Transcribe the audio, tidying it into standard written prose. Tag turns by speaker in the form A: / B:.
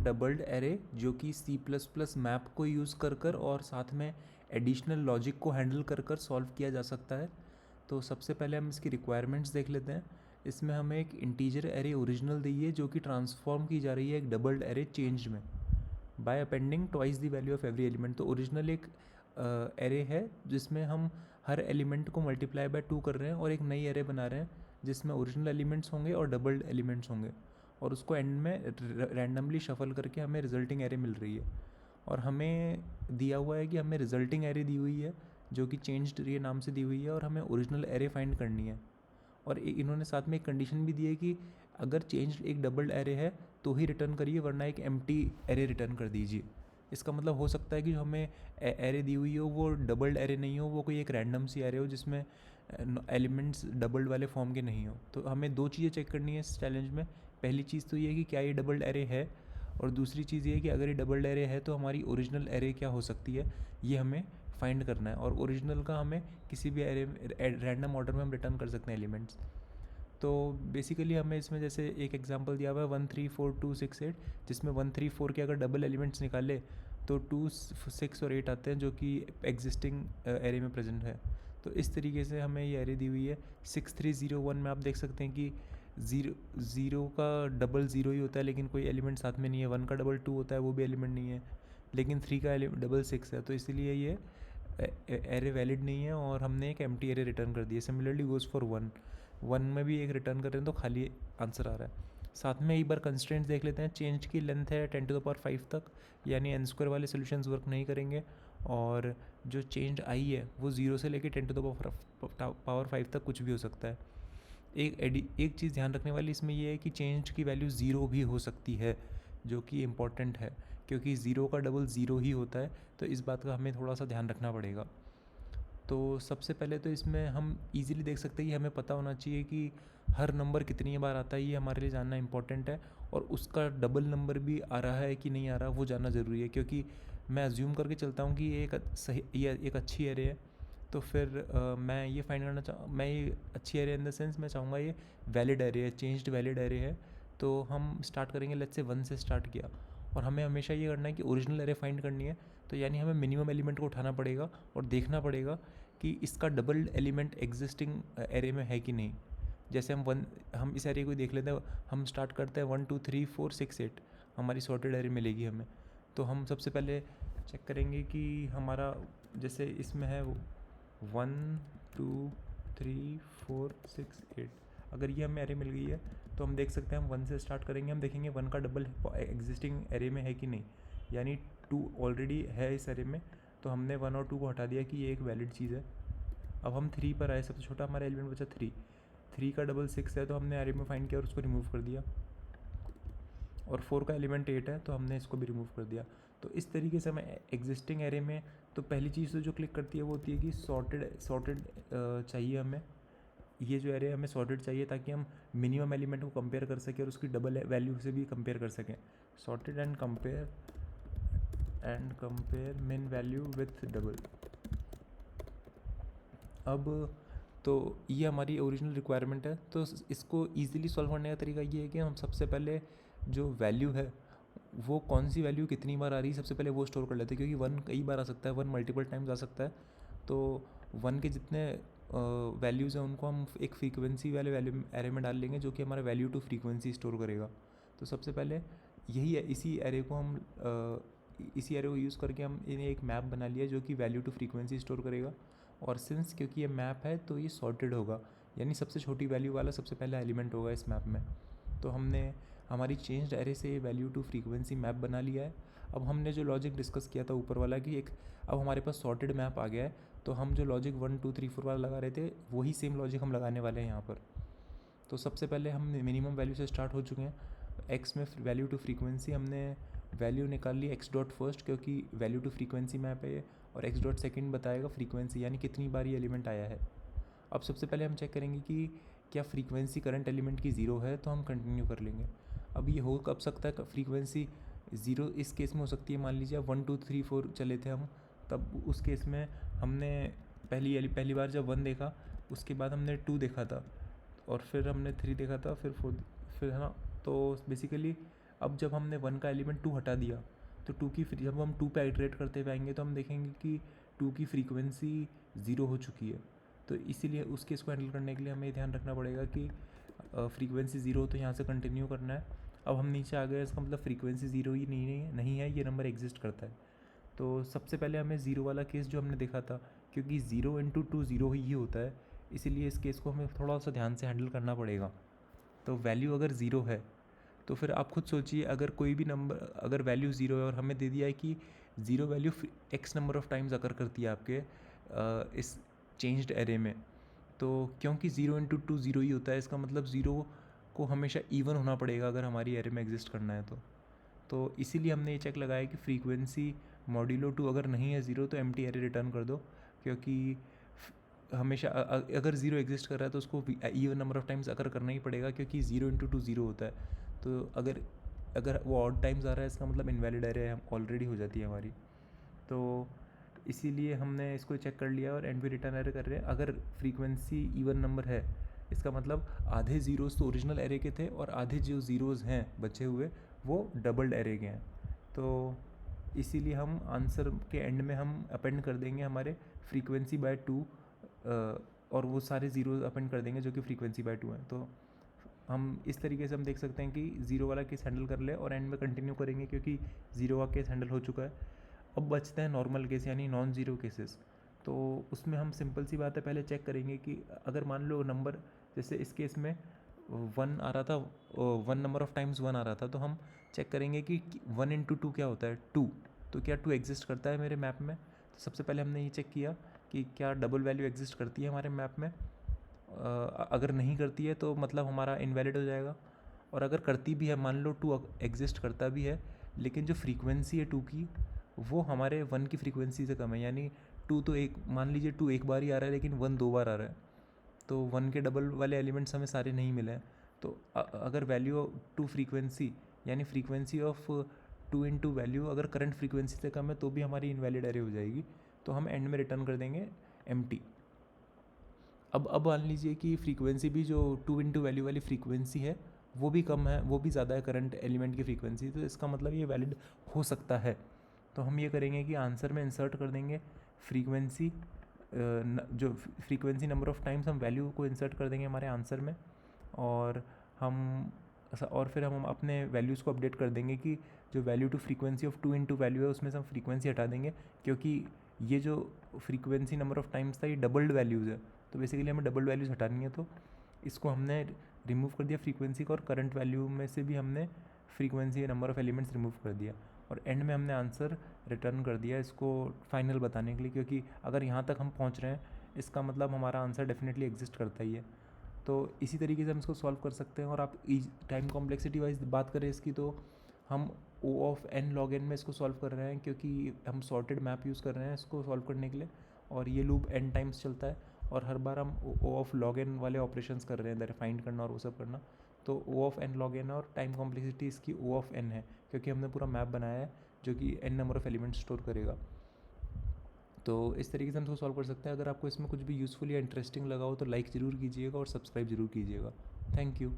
A: Doubled array जो कि C plus plus map को यूज़ कर कर और साथ में एडिशनल लॉजिक को हैंडल कर कर सॉल्व किया जा सकता है। तो सबसे पहले हम इसकी रिक्वायरमेंट्स देख लेते हैं। इसमें हमें एक इंटीजर एरे ओरिजिनल दी है जो कि ट्रांसफॉर्म की जा रही है एक डबल्ड एरे चेंज में by appending twice the value of every element. तो ओरिजिनल एक एरे है जिसमें हम हर एलिमेंट को मल्टीप्लाई बाय 2 कर रहे हैं और एक नई एरे बना रहे हैं जिसमें ओरिजिनल एलिमेंट्स होंगे और डबल्ड एलिमेंट्स होंगे और उसको एंड में रैंडमली शफल करके हमें रिजल्टिंग एरे मिल रही है। और हमें दिया हुआ है कि हमें रिजल्टिंग एरे दी हुई है जो कि चेंज्ड एरे नाम से दी हुई है और हमें ओरिजिनल एरे फाइंड करनी है। और इन्होंने साथ में एक कंडीशन भी दी है कि अगर चेंज एक डबल एरे है तो ही रिटर्न करिए वरना एक एम्प्टी एरे रिटर्न कर दीजिए। इसका मतलब हो सकता है कि जो हमें एरे दी हुई हो वो डबल्ड एरे नहीं हो, वो कोई एक रैंडम सी एरे हो जिसमें एलिमेंट्स डबल्ड वाले फॉर्म के नहीं हो। तो हमें दो चीज़ें चेक करनी है इस चैलेंज में। पहली चीज़ तो ये है कि क्या ये डबल्ड एरे है, और दूसरी चीज़ ये है कि अगर ये डबल्ड एरे है तो हमारी ओरिजिनल एरे क्या हो सकती है, ये हमें फाइंड करना है। और ओरिजिनल का हमें किसी भी एरे रैंडम ऑर्डर में हम रिटर्न कर सकते हैं एलिमेंट्स। तो बेसिकली हमें इसमें जैसे एक एग्जांपल दिया हुआ है 1 3 4 2 6 8, जिसमें 1 3 4 के अगर डबल एलिमेंट्स निकाले तो 2 6 और 8 आते हैं जो कि एग्जिस्टिंग एरे में प्रेजेंट है। तो इस तरीके से हमें ये एरे दी हुई है। 6 3 0 1 में आप देख सकते हैं कि ज़ीरो का डबल ज़ीरो ही होता है लेकिन कोई एलिमेंट साथ में नहीं है। 1 का डबल 2 होता है, वो भी एलिमेंट नहीं है। लेकिन 3 का डबल 6 है, तो इसीलिए ये एरे वैलिड नहीं है और हमने एक एम्प्टी एरे रिटर्न कर दिया। सिमिलरली गोज़ फॉर 1 में भी एक रिटर्न कर रहे हैं तो खाली आंसर आ रहा है। साथ में एक बार कंस्ट्रेंट्स देख लेते हैं। चेंज की लेंथ है 10⁵ तक, यानी n स्क्वायर वाले सोल्यूशंस वर्क नहीं करेंगे। और जो चेंज आई है वो 0 से लेकर 10⁵ तक कुछ भी हो सकता है। एक चीज़ ध्यान रखने वाली इसमें ये है कि चेंज की वैल्यू 0 भी हो सकती है, जो कि इम्पॉर्टेंट है क्योंकि 0 का डबल 0 ही होता है। तो इस बात का हमें थोड़ा सा ध्यान रखना पड़ेगा। तो सबसे पहले तो इसमें हम इजीली देख सकते हैं कि हमें पता होना चाहिए कि हर नंबर कितनी बार आता है, ये हमारे लिए जानना इंपॉर्टेंट है। और उसका डबल नंबर भी आ रहा है कि नहीं आ रहा वो जानना ज़रूरी है, क्योंकि मैं अज्यूम करके चलता हूँ कि ये एक अच्छी एरे है। तो फिर मैं ये फाइंड करना मैं ये अच्छी एरे इन द सेंस मैं चाहूँगा ये वैलिड एरे है, चेंज्ड वैलिड एरे है। तो हम स्टार्ट करेंगे, लेट्स से 1 से स्टार्ट किया और हमें हमेशा ये करना है कि ओरिजिनल एरे फाइंड करनी है। तो यानी हमें मिनिमम एलिमेंट को उठाना पड़ेगा और देखना पड़ेगा कि इसका डबल एलिमेंट एग्जिस्टिंग एरे में है कि नहीं। जैसे हम इस एरे को देख लेते हैं। हम स्टार्ट करते हैं 1 2 3 4 6 8, हमारी सॉर्टेड एरे मिलेगी हमें। तो हम सबसे पहले चेक करेंगे कि हमारा जैसे इसमें है 1 2 3 4 6 8, अगर ये हमें एरे मिल गई है तो हम देख सकते हैं। हम 1 से स्टार्ट करेंगे, हम देखेंगे 1 का डबल एग्जिस्टिंग एरे में है कि नहीं, यानी 2 ऑलरेडी है इस एरे में। तो हमने 1 और 2 को हटा दिया कि ये एक वैलिड चीज़ है। अब हम 3 पर आए, सबसे छोटा हमारा एलिमेंट बचा 3 का डबल 6 है तो हमने एरे में फाइंड किया और उसको रिमूव कर दिया। और 4 का एलिमेंट 8 है तो हमने इसको भी रिमूव कर दिया। तो इस तरीके से हमें एग्जिस्टिंग एरे में तो पहली चीज़ तो जो क्लिक करती है वो होती है कि सॉर्टेड चाहिए हमें। ये जो एरे हमें सॉर्टेड चाहिए ताकि हम मिनिमम एलिमेंट को कंपेयर कर सकें और उसकी डबल वैल्यू से भी कंपेयर कर सकें। सॉर्टेड एंड कंपेयर मिन वैल्यू विथ डबल। अब तो ये हमारी ओरिजिनल रिक्वायरमेंट है। तो इसको ईज़िली सॉल्व करने का तरीका ये है कि हम सबसे पहले जो वैल्यू है वो कौन सी वैल्यू कितनी बार आ रही है सबसे पहले वो स्टोर कर लेते हैं, क्योंकि 1 कई बार आ सकता है, 1 मल्टीपल टाइम्स आ सकता है। तो 1 के जितने वैल्यूज़ हैं उनको हम एक फ्रीक्वेंसी वाले वैल्यू एरे में डाल लेंगे जो कि हमारा वैल्यू टू फ्रीक्वेंसी स्टोर करेगा। तो सबसे पहले यही है, इसी एरे को यूज़ करके हम इन्हें एक मैप बना लिया जो कि वैल्यू टू फ्रीक्वेंसी स्टोर करेगा। और सिंस क्योंकि ये मैप है तो ये सॉर्टेड होगा, यानी सबसे छोटी वैल्यू वाला सबसे पहला एलिमेंट होगा इस मैप में। तो हमने हमारी चेंज्ड एरे से वैल्यू टू फ्रीक्वेंसी मैप बना लिया है। अब हमने जो लॉजिक डिस्कस किया था ऊपर वाला कि अब हमारे पास सॉर्टेड मैप आ गया है, तो हम जो लॉजिक 1 2 3 4 वाला लगा रहे थे वही सेम लॉजिक हम लगाने वाले हैं यहाँ पर। तो सबसे पहले हम मिनिमम वैल्यू से स्टार्ट हो चुके हैं। एक्स में वैल्यू टू फ्रीक्वेंसी हमने वैल्यू निकाल ली एक्स डॉट फर्स्ट, क्योंकि वैल्यू टू फ्रीक्वेंसी मैप है ये, और एक्स डॉट सेकेंड बताएगा फ्रीक्वेंसी यानी कितनी बार ये एलिमेंट आया है। अब सबसे पहले हम चेक करेंगे कि क्या फ्रीक्वेंसी करंट एलिमेंट की 0 है, तो हम कंटिन्यू कर लेंगे। अब ये हो कब सकता है फ्रीक्वेंसी 0 इस केस में हो सकती है, मान लीजिए 1 2 3 4 चले थे हम, तब उस केस में हमने पहली बार जब 1 देखा उसके बाद हमने 2 देखा था और फिर हमने 3 देखा था, फिर 4, फिर है ना। तो बेसिकली अब जब हमने 1 का एलिमेंट 2 हटा दिया तो 2 की जब हम 2 पे आइटरेट करते हुए आएंगे तो हम देखेंगे कि 2 की फ्रीक्वेंसी 0 हो चुकी है। तो इसीलिए उस केस को हैंडल करने के लिए हमें ये ध्यान रखना पड़ेगा कि फ्रीक्वेंसी 0 तो यहाँ से कंटिन्यू करना है। अब हम नीचे आ गए, इसका मतलब फ्रीक्वेंसी 0 ही नहीं है, ये नंबर एग्जिस्ट करता है। तो सबसे पहले हमें 0 वाला केस जो हमने देखा था, क्योंकि 0 इंटू 2 0 ही होता है, इसीलिए इस केस को हमें थोड़ा सा ध्यान से हैंडल करना पड़ेगा। तो वैल्यू अगर 0 है तो फिर आप खुद सोचिए, अगर कोई भी नंबर, अगर वैल्यू 0 है और हमें दे दिया है कि 0 value x number of times अकर करती है आपके इस चेंज्ड एरे में, तो क्योंकि 0 इंटू 2 0 ही होता है, इसका मतलब 0 को हमेशा इवन होना पड़ेगा अगर हमारी एरे में एग्जिस्ट करना है तो इसीलिए हमने ये चेक लगाया कि फ्रीक्वेंसी मॉड्यूलो 2 अगर नहीं है 0 तो एम्प्टी एरे रिटर्न कर दो, क्योंकि हमेशा अगर 0 एग्जिस्ट कर रहा है तो उसको इवन नंबर ऑफ़ टाइम्स अकर करना ही पड़ेगा, क्योंकि 0 इंटू 2 0 होता है। तो अगर वो ऑड टाइम्स आ रहा है, इसका मतलब इनवैलिड एरे ऑलरेडी हो जाती है हमारी। तो इसीलिए हमने इसको चेक कर लिया और एंड भी रिटर्न एरे कर रहे हैं। अगर फ्रीक्वेंसी इवन नंबर है, इसका मतलब आधे ज़ीरोज़ तो ओरिजिनल एरे के थे और आधे जो ज़ीरोज़ हैं बचे हुए वो डबल्ड एरे के हैं। तो इसीलिए हम आंसर के एंड में हम अपेंड कर देंगे हमारे फ्रीक्वेंसी बाय 2 और वो सारे ज़ीरोज़ अपेंड कर देंगे जो कि फ्रीक्वेंसी बाय 2 हैं। तो हम इस तरीके से हम देख सकते हैं कि 0 वाला केस हैंडल कर ले और एंड में कंटिन्यू करेंगे, क्योंकि 0 का केस हैंडल हो चुका है। अब बचते हैं नॉर्मल केस यानी नॉन ज़ीरो केसेस। तो उसमें हम सिंपल सी बात है, पहले चेक करेंगे कि अगर मान लो नंबर, जैसे इस केस में 1 आ रहा था, 1 नंबर ऑफ़ टाइम्स 1 आ रहा था, तो हम चेक करेंगे कि 1 इंटू 2 क्या होता है, 2। तो क्या 2 एग्जिस्ट करता है मेरे मैप में? तो सबसे पहले हमने ये चेक किया कि क्या डबल वैल्यू एग्जिस्ट करती है हमारे मैप में। अगर नहीं करती है तो मतलब हमारा इनवैलिड हो जाएगा, और अगर करती भी है, मान लो 2 एग्जिस्ट करता भी है, लेकिन जो फ्रीक्वेंसी है 2 की वो हमारे 1 की फ्रीक्वेंसी से कम है, यानी 2 तो एक, मान लीजिए 2 एक बार ही आ रहा है लेकिन 1 2 बार आ रहा है, तो 1 के डबल वाले एलिमेंट्स हमें सारे नहीं मिले हैं। तो अगर वैल्यू 2 फ्रीक्वेंसी यानी फ्रीक्वेंसी ऑफ 2 इंटू वैल्यू अगर करंट फ्रीक्वेंसी से कम है तो भी हमारी इनवैलिड एरे हो जाएगी। तो हम एंड में रिटर्न कर देंगे एम्प्टी। अब मान लीजिए कि फ्रीक्वेंसी भी जो 2 इंटू वैल्यू वाली फ्रीक्वेंसी है वो भी कम है, वो भी ज़्यादा है करंट एलिमेंट की फ्रीक्वेंसी, तो इसका मतलब ये वैलिड हो सकता है। तो हम ये करेंगे कि आंसर में इंसर्ट कर देंगे फ्रीक्वेंसी, जो फ्रीक्वेंसी नंबर ऑफ़ टाइम्स हम वैल्यू को इंसर्ट कर देंगे हमारे आंसर में, और फिर हम अपने वैल्यूज़ को अपडेट कर देंगे कि जो value to frequency of 2 into value है उसमें से हम फ्रीक्वेंसी हटा देंगे, क्योंकि ये जो फ्रीक्वेंसी नंबर ऑफ़ टाइम्स था ये डबल्ड वैल्यूज़ है, तो बेसिकली हमें डबल वैल्यूज़ हटानी है। तो इसको हमने रिमूव कर दिया फ्रीक्वेंसी का, और करंट वैल्यू में से भी हमने frequency number of elements remove कर दिया, और एंड में हमने आंसर रिटर्न कर दिया इसको फाइनल बताने के लिए, क्योंकि अगर यहाँ तक हम पहुँच रहे हैं इसका मतलब हमारा आंसर डेफिनेटली एग्जिस्ट करता ही है। तो इसी तरीके से हम इसको सॉल्व कर सकते हैं। और आप टाइम कॉम्प्लेक्सिटी वाइज बात करें इसकी, तो हम O of n log n में इसको सॉल्व कर रहे हैं, क्योंकि हम सॉर्टेड मैप यूज़ कर रहे हैं इसको सॉल्व करने के लिए, और ये लूप n टाइम्स चलता है, और हर बार हम O ऑफ log n वाले ऑपरेशंस कर रहे हैं, इधर फाइंड करना और वो सब करना। तो O of n log n और टाइम कॉम्प्लेक्सिटी इसकी O ऑफ n है, क्योंकि हमने पूरा मैप बनाया है जो कि n number of element store करेगा। तो इस तरीके से हम इसको सॉल्व कर सकते हैं। अगर आपको इसमें कुछ भी यूज़फुल या इंटरेस्टिंग लगा हो तो लाइक ज़रूर कीजिएगा और सब्सक्राइब ज़रूर कीजिएगा। Thank you.